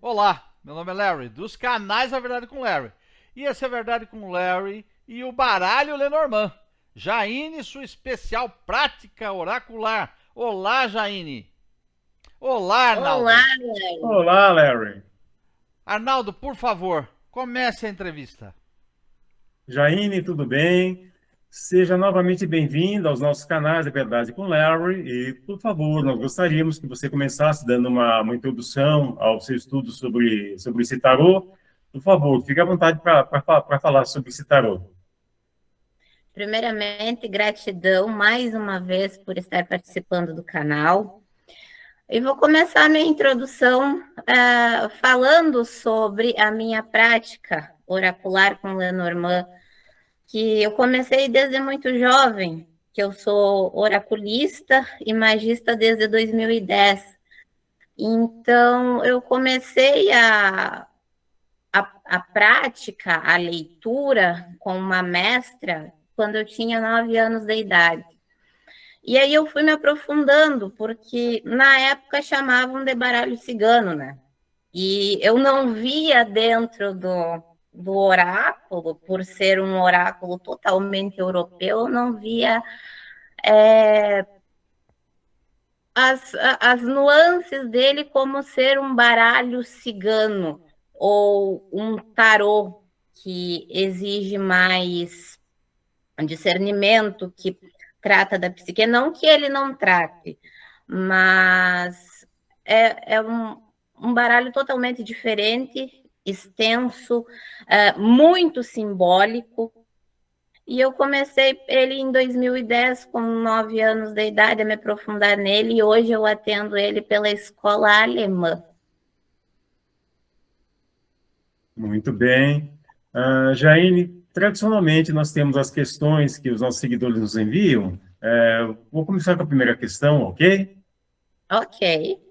Olá, meu nome é Larry, dos canais A Verdade com Larry. E esse é A Verdade com Larry e o baralho Lenormand. Jaine, sua especial prática oracular. Olá, Jaine. Olá, Olá, Arnaldo. Elaine. Olá, Larry. Arnaldo, por favor, comece a entrevista. Jaine, tudo bem? Seja novamente bem-vindo aos nossos canais da Verdade com Larry e, por favor, nós gostaríamos que você começasse dando uma introdução ao seu estudo sobre esse tarô. Por favor, fique à vontade para falar sobre esse tarô. Primeiramente, gratidão mais uma vez por estar participando do canal. E vou começar a minha introdução falando sobre a minha prática oracular com Lenormand, que eu comecei desde muito jovem, que eu sou oraculista e magista desde 2010. Então, eu comecei a prática, a leitura com uma mestra quando eu tinha 9 anos de idade. E aí eu fui me aprofundando, porque na época chamavam de baralho cigano, né? E eu não via dentro do oráculo, por ser um oráculo totalmente europeu, eu não via as nuances dele como ser um baralho cigano ou um tarô que exige mais discernimento, que trata da psique. Não que ele não trate, mas é um baralho totalmente diferente, extenso, muito simbólico. E eu comecei ele em 2010, com 9 anos de idade, a me aprofundar nele, e hoje eu atendo ele pela escola alemã. Muito bem. Jaine, tradicionalmente nós temos as questões que os nossos seguidores nos enviam. Vou começar com a primeira questão, ok? Ok.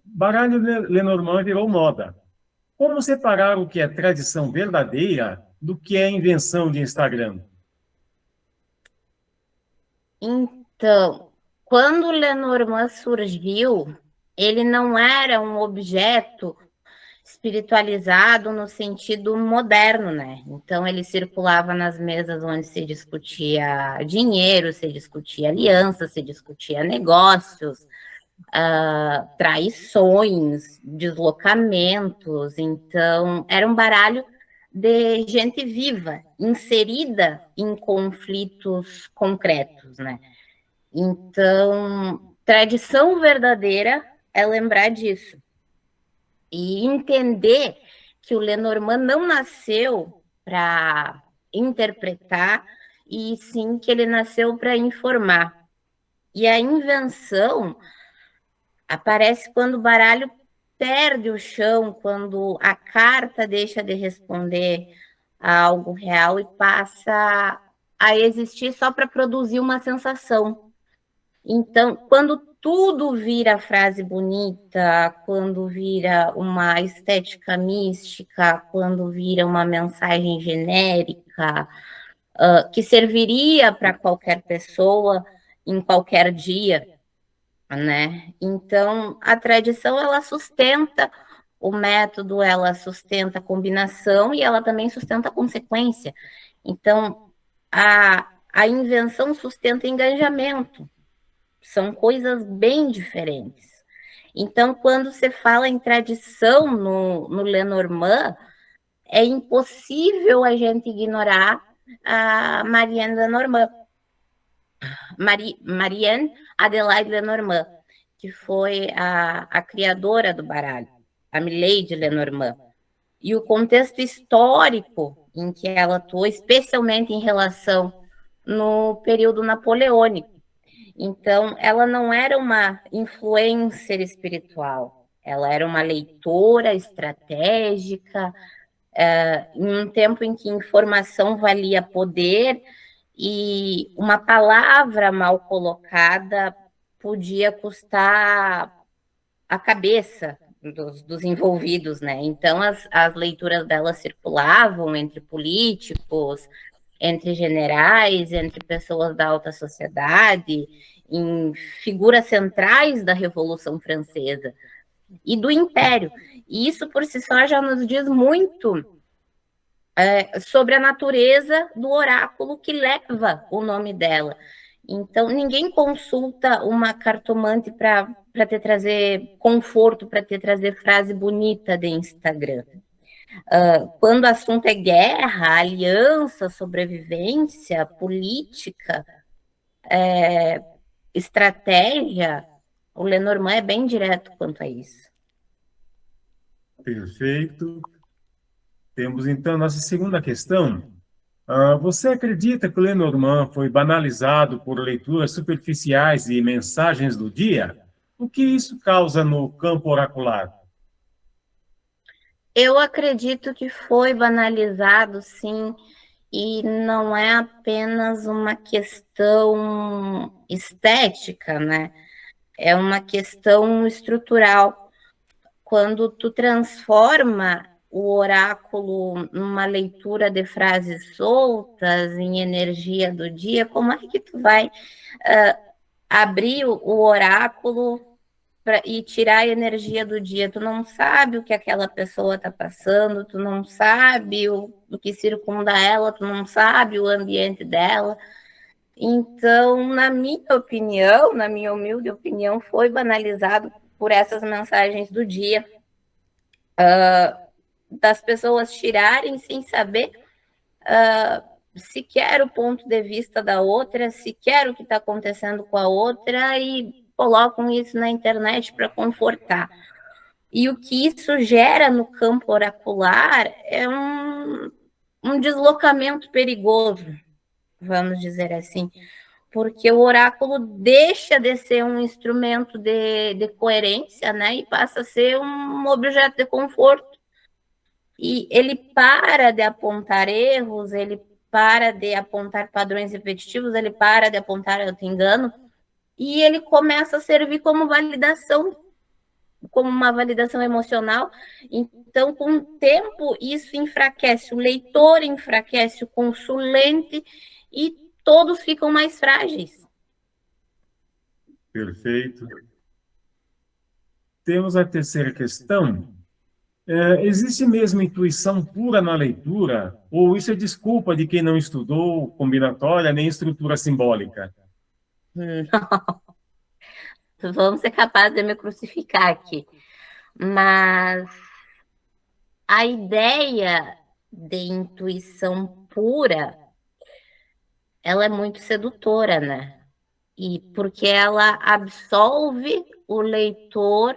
Baralho Lenormand virou moda. Como separar o que é tradição verdadeira do que é invenção de Instagram? Então, quando o Lenormand surgiu, ele não era um objeto espiritualizado no sentido moderno, né? Então ele circulava nas mesas onde se discutia dinheiro, se discutia aliança, se discutia negócios, traições, deslocamentos. Então era um baralho de gente viva, inserida em conflitos concretos, né? Então, tradição verdadeira é lembrar disso e entender que o Lenormand não nasceu para interpretar, e sim que ele nasceu para informar. E a invenção aparece quando o baralho perde o chão, quando a carta deixa de responder a algo real e passa a existir só para produzir uma sensação. Então, quando tudo vira frase bonita, quando vira uma estética mística, quando vira uma mensagem genérica, que serviria para qualquer pessoa em qualquer dia, né? Então, a tradição, ela sustenta o método, ela sustenta a combinação e ela também sustenta a consequência. Então, a invenção sustenta engajamento. São coisas bem diferentes. Então, quando você fala em tradição no Lenormand, é impossível a gente ignorar a Marianne Lenormand, Marianne Adelaide Lenormand, que foi a criadora do baralho, a Milady Lenormand. E o contexto histórico em que ela atuou, especialmente em relação no período napoleônico. Então, ela não era uma influencer espiritual, ela era uma leitora estratégica, em um tempo em que informação valia poder e uma palavra mal colocada podia custar a cabeça dos envolvidos, né? Então, as leituras dela circulavam entre políticos, entre generais, entre pessoas da alta sociedade, em figuras centrais da Revolução Francesa. e do império. E isso por si só já nos diz muito sobre a natureza do oráculo que leva o nome dela. Então, ninguém consulta uma cartomante para te trazer conforto, para te trazer frase bonita de Instagram. Quando o assunto é guerra, aliança, sobrevivência, política, estratégia, o Lenormand é bem direto quanto a isso. Perfeito. Temos, então, nossa segunda questão. Você acredita que o Lenormand foi banalizado por leituras superficiais e mensagens do dia? O que isso causa no campo oracular? Eu acredito que foi banalizado, sim, e não é apenas uma questão estética, né? É uma questão estrutural. Quando tu transforma o oráculo numa leitura de frases soltas, em energia do dia, como é que tu vai abrir o oráculo e tirar a energia do dia? Tu não sabe o que aquela pessoa está passando, tu não sabe o que circunda ela, tu não sabe o ambiente dela. Então, na minha humilde opinião, foi banalizado por essas mensagens do dia, das pessoas tirarem sem saber sequer o ponto de vista da outra, sequer o que está acontecendo com a outra, e colocam isso na internet para confortar. E o que isso gera no campo oracular é um deslocamento perigoso, vamos dizer assim, porque o oráculo deixa de ser um instrumento de coerência, né, e passa a ser um objeto de conforto. E ele para de apontar erros, ele para de apontar padrões repetitivos, ele para de apontar auto-engano, e ele começa a servir como validação, como uma validação emocional. Então, com o tempo, isso enfraquece o leitor, enfraquece o consulente, e todos ficam mais frágeis. Perfeito. Temos a terceira questão. Existe mesmo intuição pura na leitura? Ou isso é desculpa de quem não estudou combinatória nem estrutura simbólica? Vão ser capazes de me crucificar aqui. Mas a ideia de intuição pura, ela é muito sedutora, né? E porque ela absolve o leitor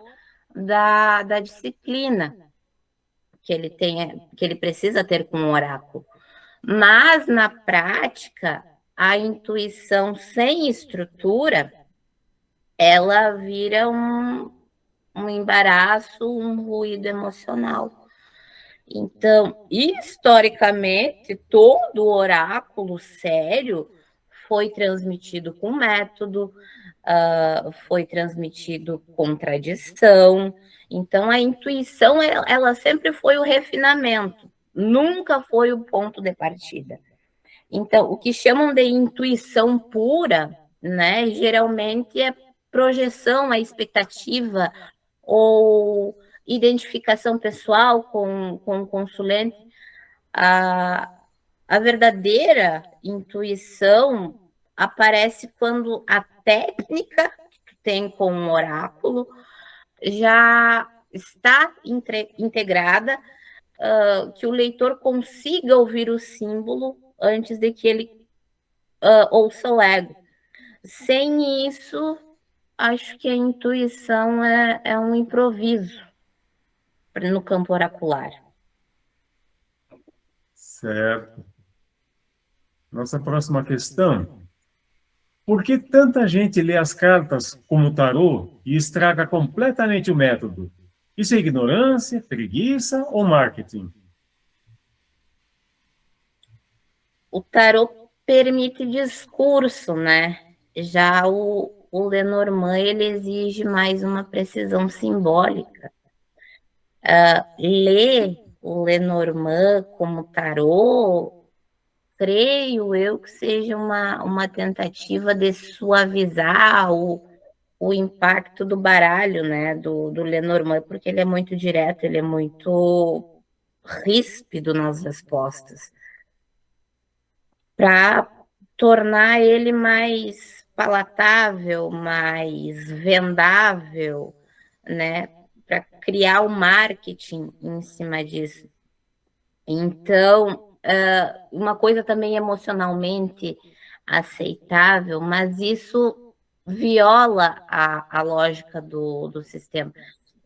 da disciplina que ele que ele precisa ter com o oráculo. Mas, na prática, a intuição sem estrutura, ela vira um embaraço, um ruído emocional. Então, historicamente, todo oráculo sério foi transmitido com método, foi transmitido com tradição. Então, a intuição, ela sempre foi o refinamento, nunca foi o ponto de partida. Então, o que chamam de intuição pura, né, geralmente é projeção, a expectativa ou identificação pessoal com o consulente. A verdadeira intuição aparece quando a técnica que tem com o oráculo já está integrada, que o leitor consiga ouvir o símbolo antes de que ele ouça o ego. Sem isso, acho que a intuição é um improviso no campo oracular. Certo. Nossa próxima questão. Por que tanta gente lê as cartas como tarô e estraga completamente o método? Isso é ignorância, preguiça ou marketing? O tarô permite discurso, né? Já o Lenormand, ele exige mais uma precisão simbólica. Ler o Lenormand como tarô, creio eu que seja uma tentativa de suavizar o impacto do baralho, né, do Lenormand, porque ele é muito direto, ele é muito ríspido nas respostas, para tornar ele mais palatável, mais vendável, né, para criar o marketing em cima disso. Então, uma coisa também emocionalmente aceitável, mas isso viola a lógica do sistema.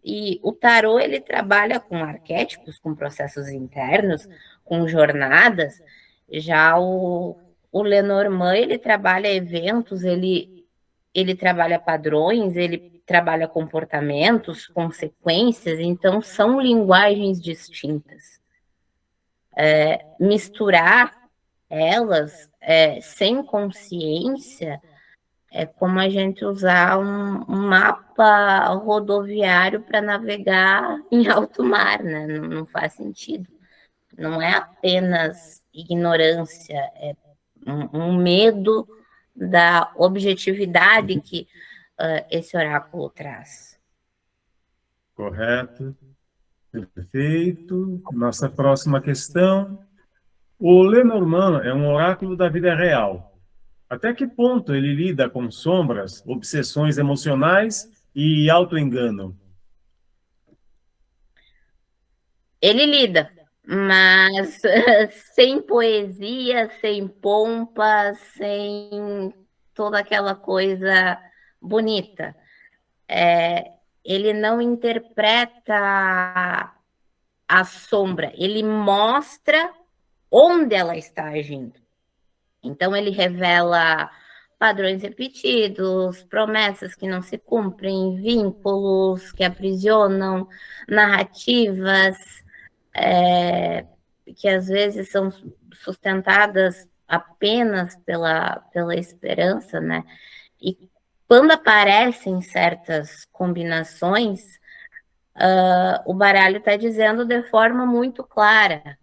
E o tarô, ele trabalha com arquétipos, com processos internos, com jornadas. Já o Lenormand, ele trabalha eventos, ele trabalha padrões, ele trabalha comportamentos, consequências, então são linguagens distintas. Misturar elas sem consciência é como a gente usar um mapa rodoviário para navegar em alto mar, né? Não faz sentido. Não é apenas ignorância, é um medo da objetividade que esse oráculo traz. Correto. Perfeito. Nossa próxima questão. O Lenormand é um oráculo da vida real. Até que ponto ele lida com sombras, obsessões emocionais e autoengano? Ele lida, mas sem poesia, sem pompa, sem toda aquela coisa bonita. Ele não interpreta a sombra, ele mostra onde ela está agindo. Então, ele revela padrões repetidos, promessas que não se cumprem, vínculos que aprisionam, narrativas que às vezes são sustentadas apenas pela esperança, né? E quando aparecem certas combinações, o baralho está dizendo de forma muito clara: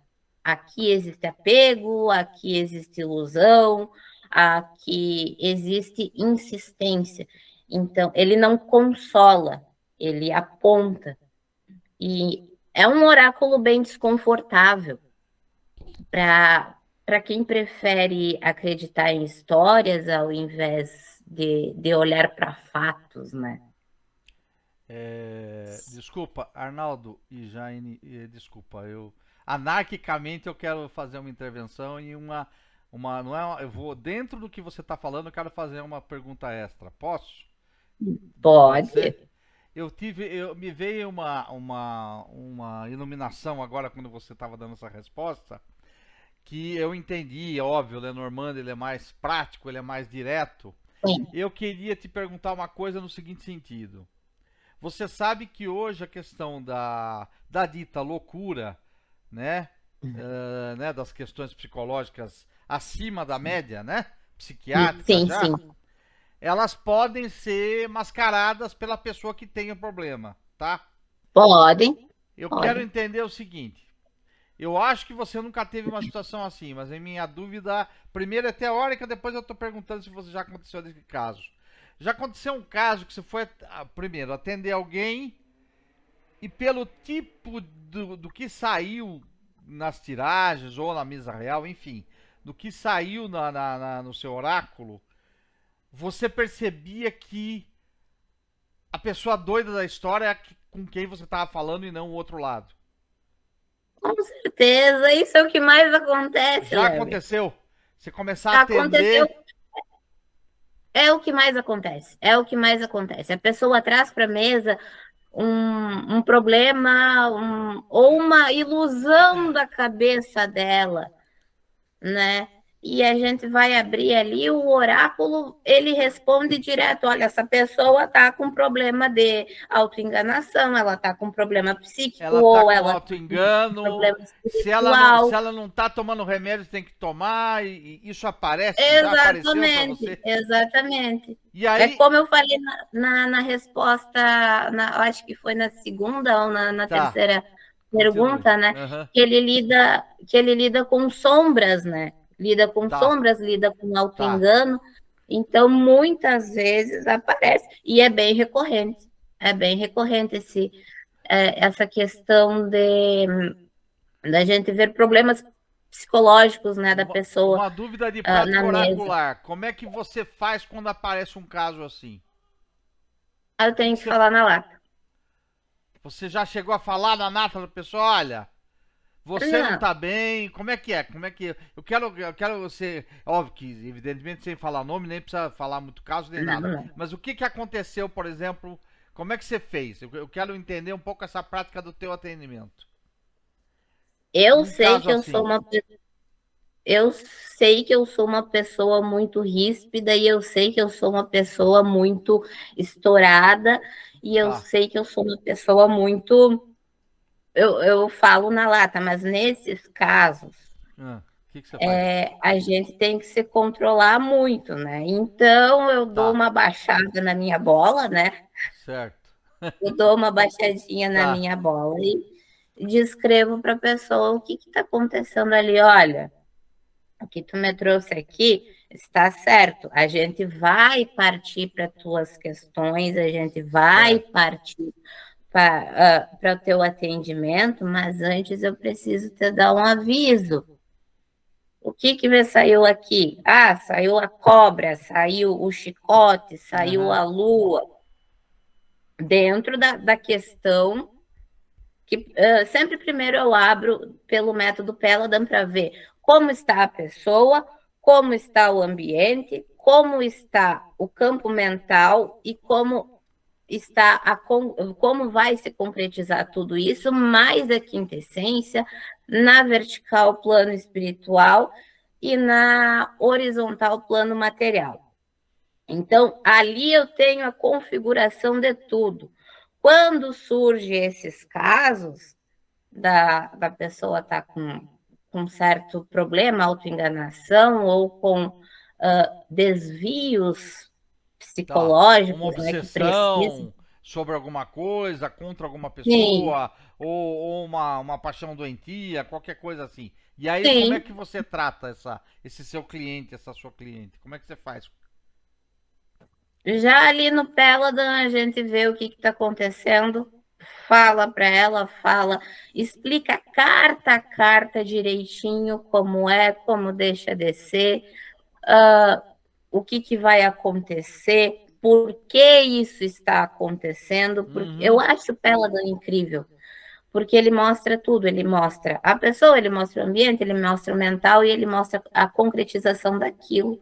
aqui existe apego, aqui existe ilusão, aqui existe insistência. Então, ele não consola, ele aponta. E é um oráculo bem desconfortável para quem prefere acreditar em histórias ao invés de olhar para fatos, né? Desculpa, Arnaldo e Jaine, desculpa, anarquicamente eu quero fazer uma intervenção e não é, eu vou dentro do que você está falando, eu quero fazer uma pergunta extra. Posso? Pode. Me veio uma iluminação agora quando você estava dando essa resposta, que eu entendi, óbvio, o Lenormand ele é mais prático, ele é mais direto. Sim. Eu queria te perguntar uma coisa no seguinte sentido. Você sabe que hoje a questão da dita loucura, né, né, das questões psicológicas acima da média, né, psiquiátrica sim, já, sim. Elas podem ser mascaradas pela pessoa que tem o problema, tá? Podem. Eu quero entender o seguinte. Eu acho que você nunca teve uma situação assim, mas em minha dúvida, primeiro é teórica, depois eu tô perguntando se você já aconteceu desse caso. Já aconteceu um caso que você foi, primeiro, atender alguém e pelo tipo do que saiu nas tiragens ou na mesa real, enfim, do que saiu no seu oráculo, você percebia que a pessoa doida da história é com quem você estava falando e não o outro lado. Com certeza, isso é o que mais acontece. Já aconteceu? Você começar a atender... É o que mais acontece. É o que mais acontece. A pessoa traz para a mesa um problema ou uma ilusão da cabeça dela, né? E a gente vai abrir ali o oráculo, ele responde direto: olha, essa pessoa está com problema de autoenganação, ela está com problema psíquico, ela tá ou com ela autoengano, problema se ela não está tomando remédio, tem que tomar, e isso aparece, já apareceu para você? Exatamente. E aí... É como eu falei na resposta, acho que foi na segunda ou na terceira pergunta, né? Uhum. Que ele lida com sombras, né? Lida com sombras, lida com autoengano. Então, muitas vezes aparece, e é bem recorrente essa questão da gente ver problemas psicológicos, né, da pessoa Uma dúvida de prática na mesa. oracular. Como é que você faz quando aparece um caso assim? Eu tenho que falar na lata. Você já chegou a falar na nata da pessoa? Olha, você não tá bem, como é que é? Como é que eu quero você, óbvio que evidentemente sem falar nome, nem precisa falar muito caso nem nada. Não. Mas o que aconteceu, por exemplo, como é que você fez? Eu quero entender um pouco essa prática do teu atendimento. Eu Um sei caso que eu assim. sou uma eu sei que eu sou uma pessoa muito ríspida e eu sei que eu sou uma pessoa muito estourada e eu Tá. sei que eu sou uma pessoa muito eu falo na lata, mas nesses casos O que você faz? a gente tem que se controlar muito, né? Então eu dou Tá, uma baixada na minha bola, né? certo. Eu dou uma baixadinha na Tá, minha bola e descrevo para a pessoa o que está acontecendo ali. Olha, o que tu me trouxe aqui está certo. A gente vai partir para tuas questões, a gente vai certo. partir para o teu atendimento, mas antes eu preciso te dar um aviso. O que saiu aqui? Ah, saiu a cobra, saiu o chicote, saiu a lua. Dentro da questão que sempre primeiro eu abro pelo método Peladan para ver como está a pessoa, como está o ambiente, como está o campo mental e como como vai se concretizar tudo isso, mais a quinta essência, na vertical plano espiritual e na horizontal plano material. Então, ali eu tenho a configuração de tudo. Quando surgem esses casos da pessoa estar com um certo problema, autoenganação ou com desvios Tá. Uma psicológicos, né, que precisam. obsessão sobre alguma coisa, contra alguma Sim, pessoa, ou uma paixão doentia, qualquer coisa assim. E aí, como é sim. que você trata esse seu cliente, essa sua cliente? Como é que você faz? Já ali no Peladan a gente vê o que está acontecendo, fala para ela, explica carta a carta direitinho como é, como deixa de ser, o que vai acontecer, por que isso está acontecendo, porque eu Uhum. acho o Peladan incrível, porque ele mostra tudo, ele mostra a pessoa, ele mostra o ambiente, ele mostra o mental e ele mostra a concretização daquilo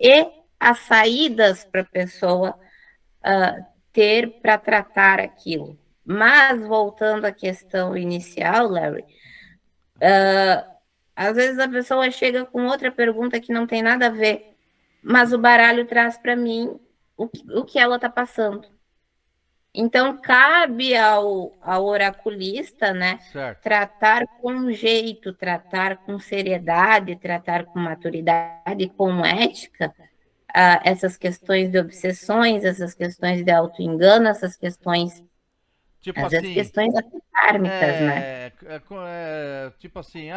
e as saídas para a pessoa ter para tratar aquilo. Mas, voltando à questão inicial, Larry, às vezes a pessoa chega com outra pergunta que não tem nada a ver, mas o baralho traz para mim o que ela está passando. Então, cabe ao oraculista, né, Certo. tratar com jeito, tratar com seriedade, tratar com maturidade, com ética, essas questões de obsessões, essas questões de autoengano, essas questões, Tipo às vezes assim, questões até kármicas, né? tipo assim,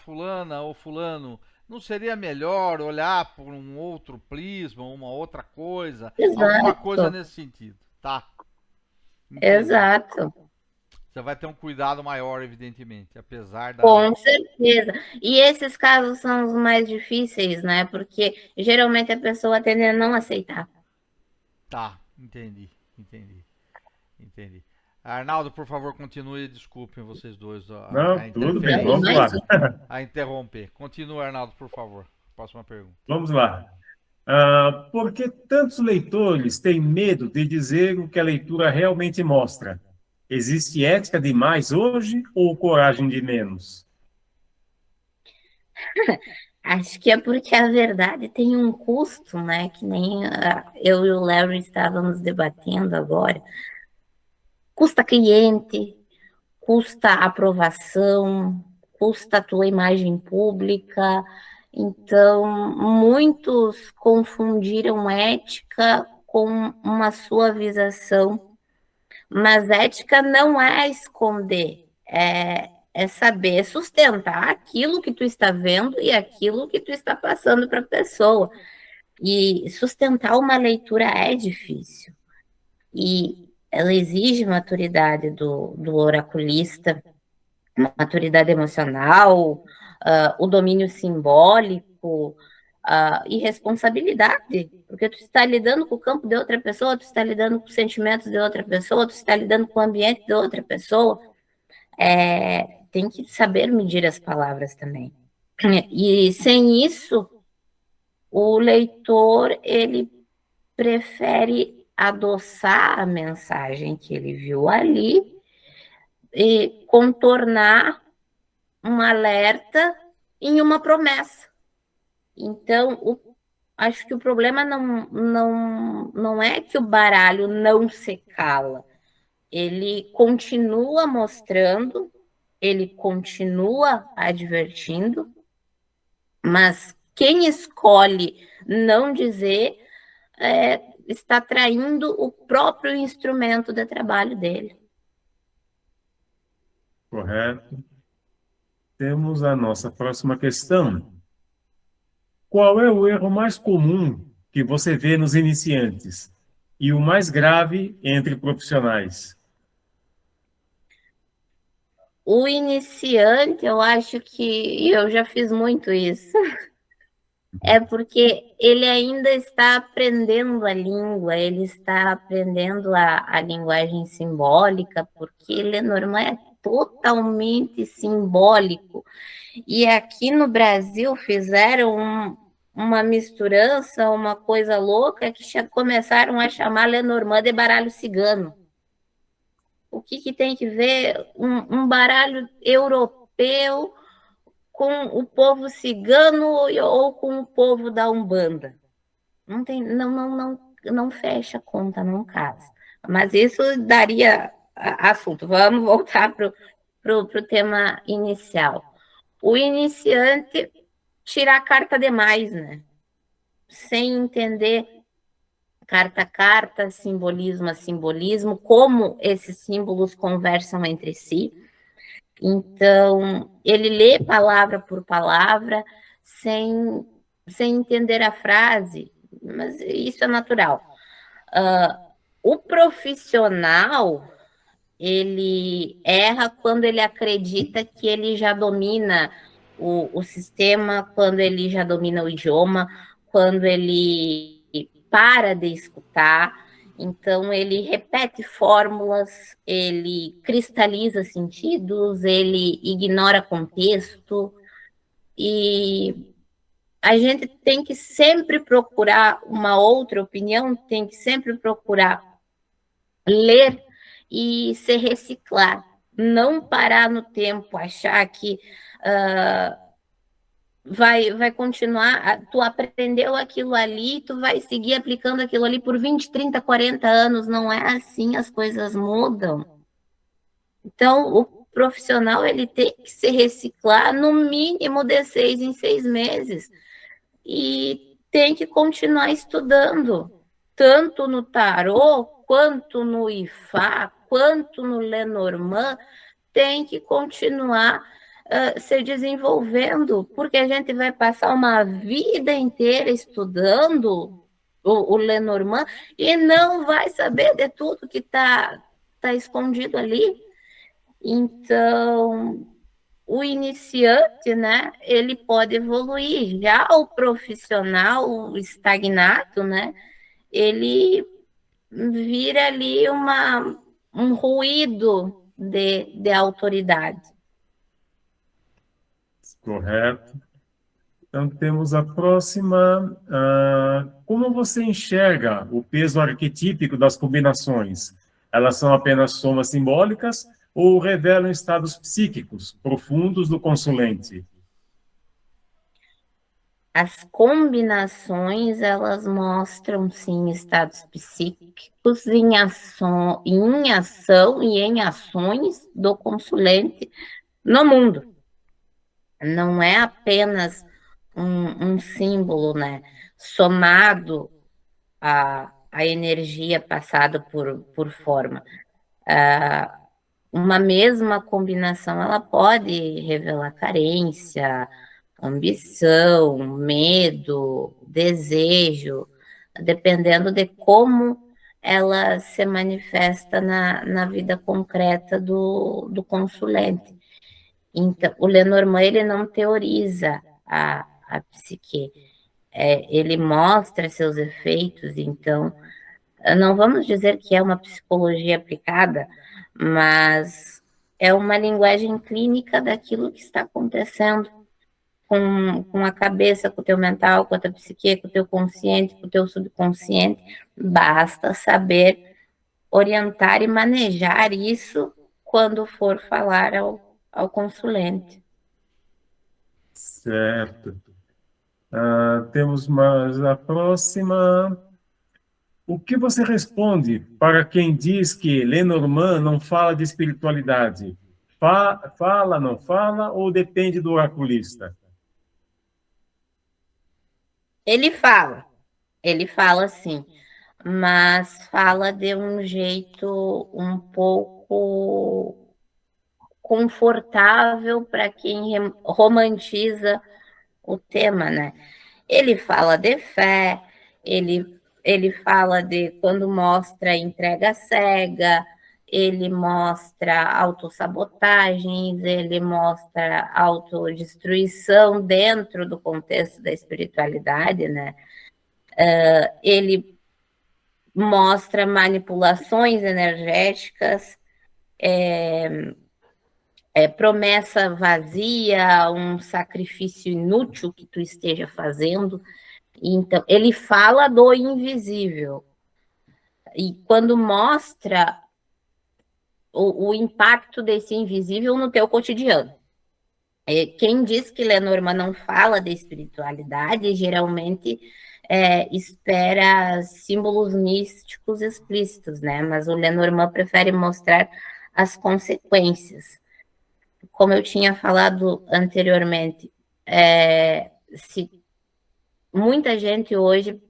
fulana ou fulano, não seria melhor olhar por um outro prisma, uma outra coisa, alguma coisa Exato, nesse sentido, tá? Entendi. exato, Você vai ter um cuidado maior, evidentemente, apesar da. com certeza. E esses casos são os mais difíceis, né? Porque geralmente a pessoa tende a não aceitar. Tá, entendi, entendi, entendi. Arnaldo, por favor, continue. Desculpem vocês dois a Não, tudo bem, Não, vamos lá. imagina. a interromper. Continue, Arnaldo, por favor. Próxima pergunta. Vamos lá. Por que tantos leitores têm medo de dizer o que a leitura realmente mostra? Existe ética demais hoje ou coragem de menos? Acho que é porque a verdade tem um custo, né? Que nem eu e o Larry estávamos debatendo agora. Custa cliente, custa aprovação, custa a tua imagem pública. Então, muitos confundiram ética com uma suavização, mas ética não é esconder, é saber sustentar aquilo que tu está vendo e aquilo que tu está passando para a pessoa. E sustentar uma leitura é difícil. E ela exige maturidade do oraculista, maturidade emocional, o domínio simbólico, e responsabilidade, porque tu está lidando com o campo de outra pessoa, tu está lidando com os sentimentos de outra pessoa, tu está lidando com o ambiente de outra pessoa. Tem que saber medir as palavras também. E sem isso, o leitor, ele prefere adoçar a mensagem que ele viu ali e contornar um alerta em uma promessa. Então, acho que o problema não é que o baralho não se cala. Ele continua mostrando, ele continua advertindo, mas quem escolhe não dizer está traindo o próprio instrumento de trabalho dele. Correto. Temos a nossa próxima questão. Qual é o erro mais comum que você vê nos iniciantes e o mais grave entre profissionais? O iniciante, eu acho que eu já fiz muito isso. É porque ele ainda está aprendendo a língua, ele está aprendendo a linguagem simbólica, porque Lenormand é totalmente simbólico. E aqui no Brasil fizeram uma misturança, uma coisa louca, que começaram a chamar Lenormand de baralho cigano. O que tem que ver um baralho europeu com o povo cigano ou com o povo da Umbanda? Não fecha a conta, não casa. Mas isso daria assunto. Vamos voltar para o tema inicial. O iniciante tirar a carta demais, né? Sem entender carta a carta, simbolismo a simbolismo, como esses símbolos conversam entre si. Então, ele lê palavra por palavra, sem entender a frase, mas isso é natural. O profissional, ele erra quando ele acredita que ele já domina o sistema, quando ele já domina o idioma, quando ele para de escutar. Então, ele repete fórmulas, ele cristaliza sentidos, ele ignora contexto. E a gente tem que sempre procurar uma outra opinião, tem que sempre procurar ler e se reciclar. Não parar no tempo, achar que vai continuar, tu aprendeu aquilo ali, tu vai seguir aplicando aquilo ali por 20, 30, 40 anos, não é assim, as coisas mudam. Então, o profissional, ele tem que se reciclar no mínimo de 6 em 6 meses e tem que continuar estudando, tanto no tarô, quanto no Ifá, quanto no Lenormand, tem que continuar se desenvolvendo, porque a gente vai passar uma vida inteira estudando o Lenormand e não vai saber de tudo que está escondido ali. Então, o iniciante, né, ele pode evoluir. Já o profissional, o estagnado, né, ele vira ali um ruído de autoridade. Correto. Então, temos a próxima. Como você enxerga o peso arquetípico das combinações? Elas são apenas somas simbólicas ou revelam estados psíquicos profundos do consulente? As combinações, elas mostram, sim, estados psíquicos em ação e em ações do consulente no mundo. Não é apenas um símbolo, né, somado à energia passada por forma. Uma mesma combinação, ela pode revelar carência, ambição, medo, desejo, dependendo de como ela se manifesta na vida concreta do consulente. Então, o Lenormand, ele não teoriza a psique, ele mostra seus efeitos, então, não vamos dizer que é uma psicologia aplicada, mas é uma linguagem clínica daquilo que está acontecendo com a cabeça, com o teu mental, com a tua psique, com o teu consciente, com o teu subconsciente. Basta saber orientar e manejar isso quando for falar ao consulente. Certo. Temos mais a próxima. O que você responde para quem diz que Lenormand não fala de espiritualidade? Fala, não fala, ou depende do oraculista? Ele fala sim, mas fala de um jeito um pouco confortável para quem romantiza o tema, né? Ele fala de fé, ele fala de quando mostra entrega cega, ele mostra autossabotagens, ele mostra autodestruição dentro do contexto da espiritualidade, né? Ele mostra manipulações energéticas, promessa vazia, um sacrifício inútil que tu esteja fazendo. Então, ele fala do invisível. E quando mostra o impacto desse invisível no teu cotidiano. Quem diz que Lenormand não fala de espiritualidade, geralmente espera símbolos místicos explícitos, né? Mas o Lenormand prefere mostrar as consequências. Como eu tinha falado anteriormente, muita gente hoje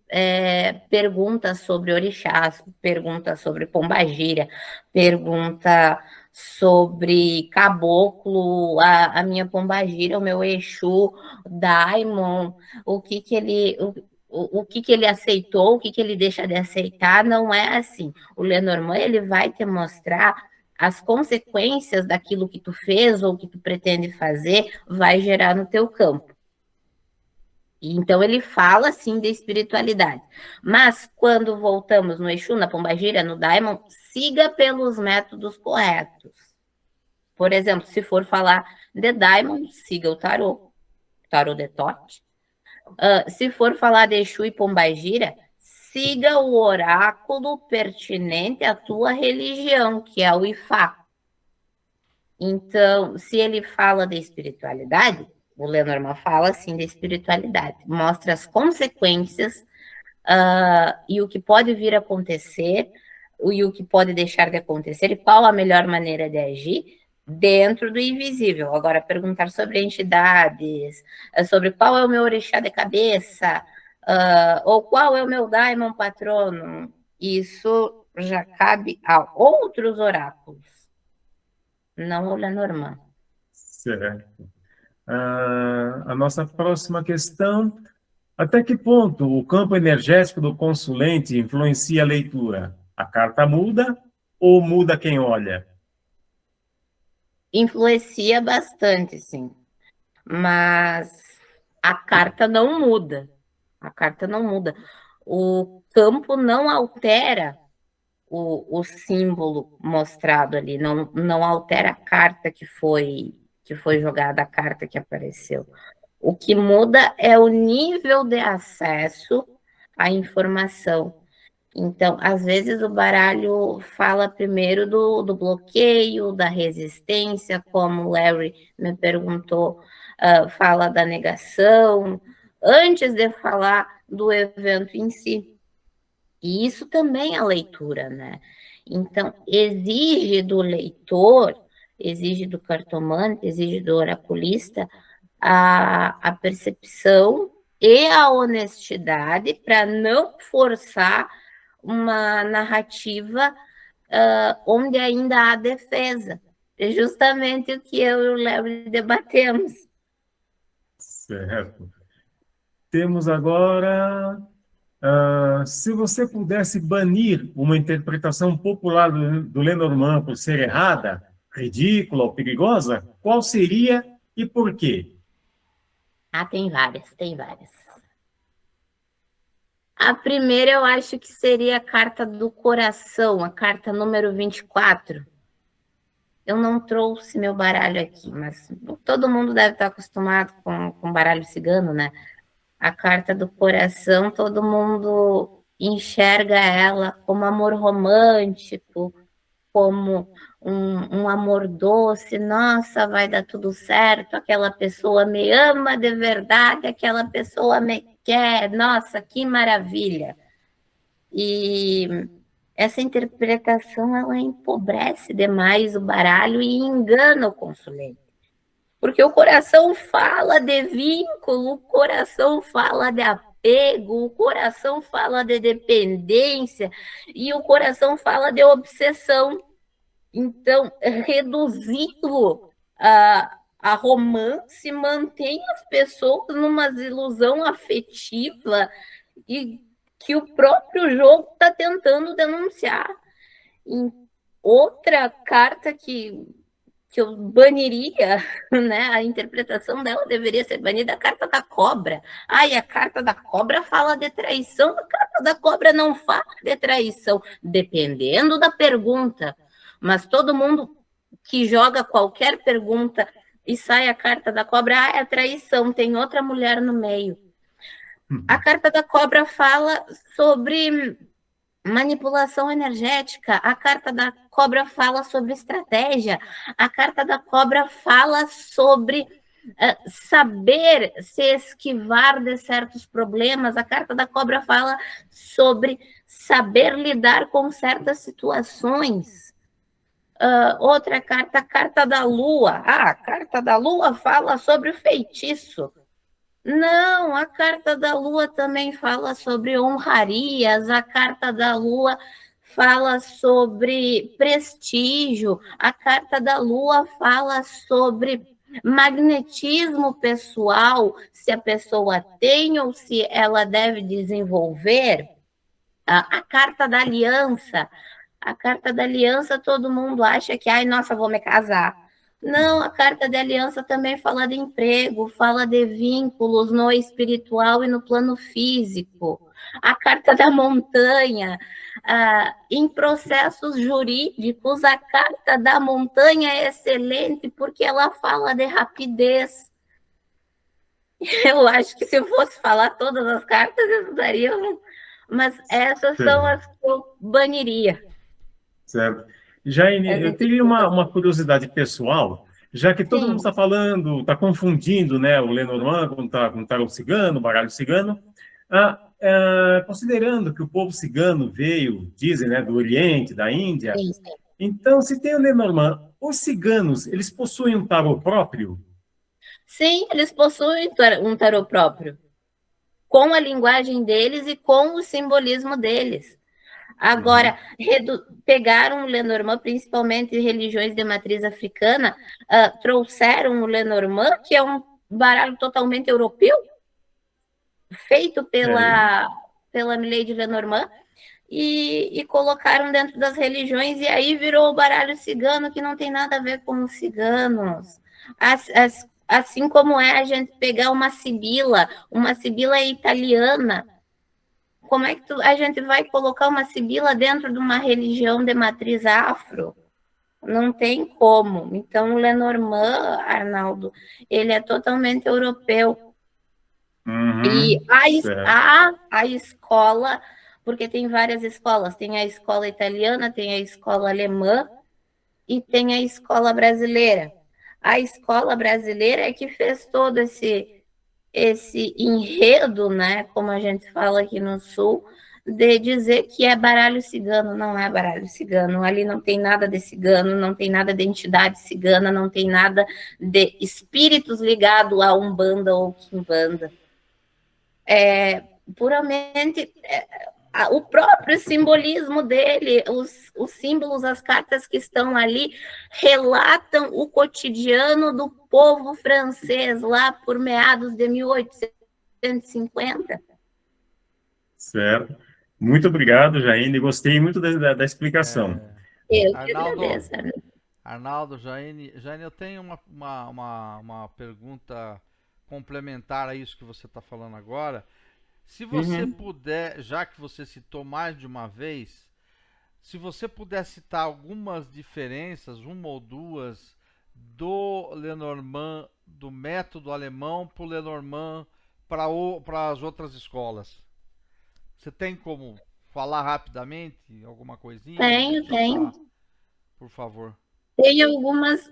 pergunta sobre orixás, pergunta sobre pombagira, pergunta sobre caboclo, a minha pombagira, o meu Exu, Daimon, o que ele aceitou, o que ele deixa de aceitar. Não é assim. O Lenormand, ele vai te mostrar as consequências daquilo que tu fez ou que tu pretende fazer, vai gerar no teu campo. Então, ele fala, sim, de espiritualidade. Mas, quando voltamos no Exu, na pombagira, no Daimon, siga pelos métodos corretos. Por exemplo, se for falar de Daimon, siga o tarô de Tote. Se for falar de Exu e pombagira, siga o oráculo pertinente à tua religião, que é o Ifá. Então, se ele fala de espiritualidade, o Lenormand fala, sim, de espiritualidade. Mostra as consequências e o que pode vir a acontecer e o que pode deixar de acontecer e qual a melhor maneira de agir dentro do invisível. Agora, perguntar sobre entidades, sobre qual é o meu orixá de cabeça, ou qual é o meu daimon patrono, isso já cabe a outros oráculos, não ao Lenormand. Certo. A nossa próxima questão: até que ponto o campo energético do consulente influencia a leitura? A carta muda ou muda quem olha? Influencia bastante, sim. Mas a carta não muda. A carta não muda. O campo não altera o símbolo mostrado ali, não altera a carta que foi jogada, a carta que apareceu. O que muda é o nível de acesso à informação. Então, às vezes o baralho fala primeiro do bloqueio, da resistência, como o Larry me perguntou, fala da negação, antes de falar do evento em si. E isso também é a leitura, né? Então, exige do leitor, exige do cartomante, exige do oraculista a percepção e a honestidade para não forçar uma narrativa onde ainda há defesa. É justamente o que eu e o Léo debatemos. Certo. Temos agora, se você pudesse banir uma interpretação popular do Lenormand por ser errada, ridícula ou perigosa, qual seria e por quê? Ah, tem várias, tem várias. A primeira eu acho que seria a carta do coração, a carta número 24. Eu não trouxe meu baralho aqui, mas todo mundo deve estar acostumado com baralho cigano, né? A carta do coração, todo mundo enxerga ela como amor romântico, como um amor doce. Nossa, vai dar tudo certo, aquela pessoa me ama de verdade, aquela pessoa me quer, nossa, que maravilha. E essa interpretação, ela empobrece demais o baralho e engana o consulente. Porque o coração fala de vínculo, o coração fala de apego, o coração fala de dependência e o coração fala de obsessão. Então, reduzindo a romance, mantém as pessoas numa ilusão afetiva e que o próprio jogo está tentando denunciar. E outra carta que eu baniria, né? A interpretação dela deveria ser banida, a carta da cobra. Ai, a carta da cobra fala de traição, a carta da cobra não fala de traição, dependendo da pergunta. Mas todo mundo que joga qualquer pergunta e sai a carta da cobra, ah, é traição, tem outra mulher no meio. A carta da cobra fala sobre manipulação energética, a carta da cobra fala sobre estratégia, a carta da cobra fala sobre saber se esquivar de certos problemas, a carta da cobra fala sobre saber lidar com certas situações. Outra carta, a carta da lua. Ah, a carta da lua fala sobre o feitiço. Não, a carta da lua também fala sobre honrarias, a carta da lua fala sobre prestígio, a carta da lua fala sobre magnetismo pessoal, se a pessoa tem ou se ela deve desenvolver. A carta da aliança. A carta da aliança, todo mundo acha que, ai, nossa, vou me casar. Não, a carta de aliança também fala de emprego, fala de vínculos no espiritual e no plano físico. A carta da montanha, em processos jurídicos, a carta da montanha é excelente porque ela fala de rapidez. Eu acho que se eu fosse falar todas as cartas, eu daria, mas essas são as que eu baniria. Certo. Jaine, eu teria uma curiosidade pessoal, já que todo mundo está falando, está confundindo, né, o Lenormand com o tarô cigano, o baralho cigano, considerando que o povo cigano veio, dizem, né, do Oriente, da Índia. Sim. Então, se tem o Lenormand, os ciganos, eles possuem um tarô próprio? Sim, eles possuem um tarô próprio, com a linguagem deles e com o simbolismo deles. Agora, pegaram o Lenormand, principalmente religiões de matriz africana, trouxeram o Lenormand, que é um baralho totalmente europeu, feito pela Milady Lenormand, e colocaram dentro das religiões, e aí virou o baralho cigano, que não tem nada a ver com os ciganos. Assim como é a gente pegar uma sibila italiana. Como é que a gente vai colocar uma sibila dentro de uma religião de matriz afro? Não tem como. Então, o Lenormand, Arnaldo, ele é totalmente europeu. E a escola, porque tem várias escolas, tem a escola italiana, tem a escola alemã e tem a escola brasileira. A escola brasileira é que fez todo esse enredo, né, como a gente fala aqui no Sul, de dizer que é baralho cigano. Não é baralho cigano, ali não tem nada de cigano, não tem nada de entidade cigana, não tem nada de espíritos ligados a Umbanda ou Quimbanda. Puramente o próprio simbolismo dele, os símbolos, as cartas que estão ali, relatam o cotidiano do povo francês lá por meados de 1850. Certo. Muito obrigado, Jaine. Gostei muito da explicação. Eu que Arnaldo, agradeço. Arnaldo, Jaine, eu tenho uma pergunta complementar a isso que você está falando agora. Se você puder, já que você citou mais de uma vez, se você puder citar algumas diferenças, uma ou duas, do Lenormand, do método alemão para o Lenormand para as outras escolas. Você tem como falar rapidamente alguma coisinha? Tenho. Por favor. Tem algumas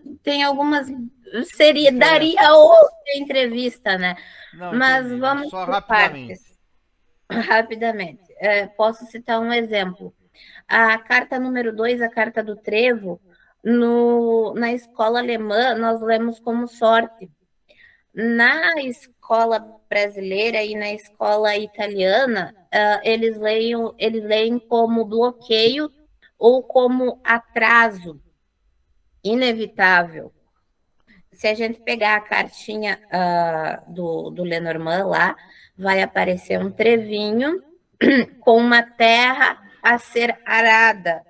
seria, daria Diferenças. outra entrevista, né? Não, Mas entendi. vamos Só por rapidamente. partes. Rapidamente. Posso citar um exemplo. A carta número 2, a carta do trevo, na escola alemã, nós lemos como sorte. Na escola brasileira e na escola italiana, eles leem como bloqueio ou como atraso inevitável. Se a gente pegar a cartinha do Lenormand lá, vai aparecer um trevinho com uma terra a ser arada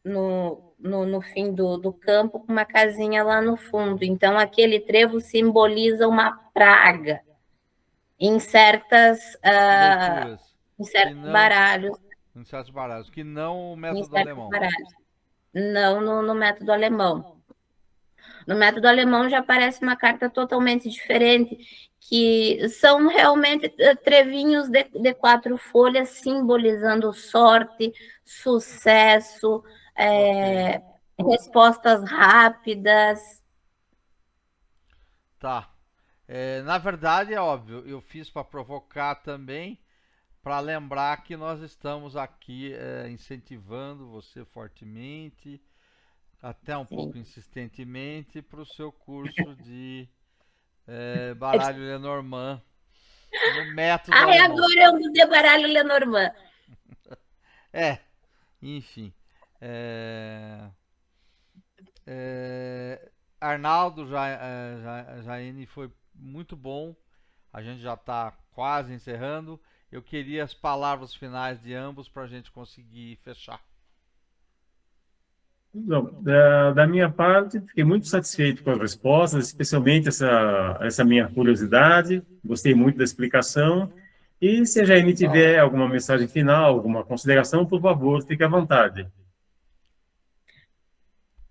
no fim do campo, com uma casinha lá no fundo. Então, aquele trevo simboliza uma praga em Leituras. em certos baralhos. Em certos baralhos. Que não o Em método certos alemão. baralhos. Não no método alemão. No método alemão já aparece uma carta totalmente diferente, que são realmente trevinhos de 4 folhas simbolizando sorte, sucesso, respostas rápidas. Tá. Na verdade, é óbvio, eu fiz para provocar também, para lembrar que nós estamos aqui incentivando você fortemente, até um pouco insistentemente, para o seu curso de baralho Lenormand no método alemão. Adoramos de baralho Lenormand. Enfim. Arnaldo, Jaine, foi muito bom. A gente já está quase encerrando. Eu queria as palavras finais de ambos para a gente conseguir fechar. Não, da minha parte, fiquei muito satisfeito com as respostas, especialmente essa minha curiosidade. Gostei muito da explicação. E se a Jaine tiver alguma mensagem final, alguma consideração, por favor, fique à vontade.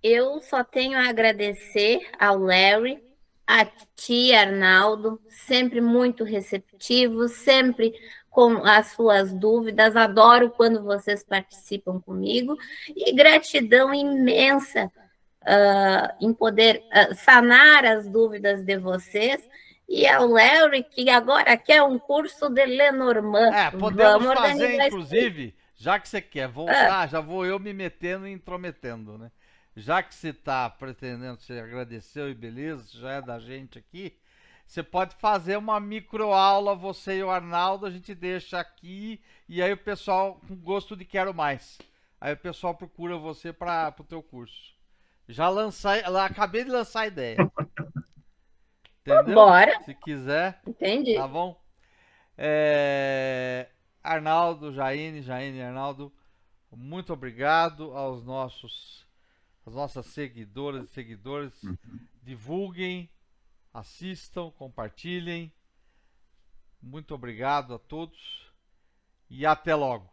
Eu só tenho a agradecer ao Larry, a ti, Arnaldo, sempre muito receptivo, sempre com as suas dúvidas. Adoro quando vocês participam comigo. E gratidão imensa em poder sanar as dúvidas de vocês. E ao Larry, que agora quer um curso de Lenormand. Podemos fazer, inclusive, já que você quer voltar, já vou eu me metendo e intrometendo, né? Já que você está pretendendo, você agradeceu e beleza, já é da gente aqui, você pode fazer uma microaula, você e o Arnaldo, a gente deixa aqui, e aí o pessoal com gosto de quero mais. Aí o pessoal procura você para o teu curso. Acabei de lançar a ideia. Entendeu? Bora. Se quiser. Entendi. Tá bom? Arnaldo, Jaine e Arnaldo, muito obrigado às nossas seguidoras e seguidores. Divulguem, assistam, compartilhem. Muito obrigado a todos e até logo.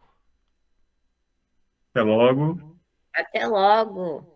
Até logo. Até logo.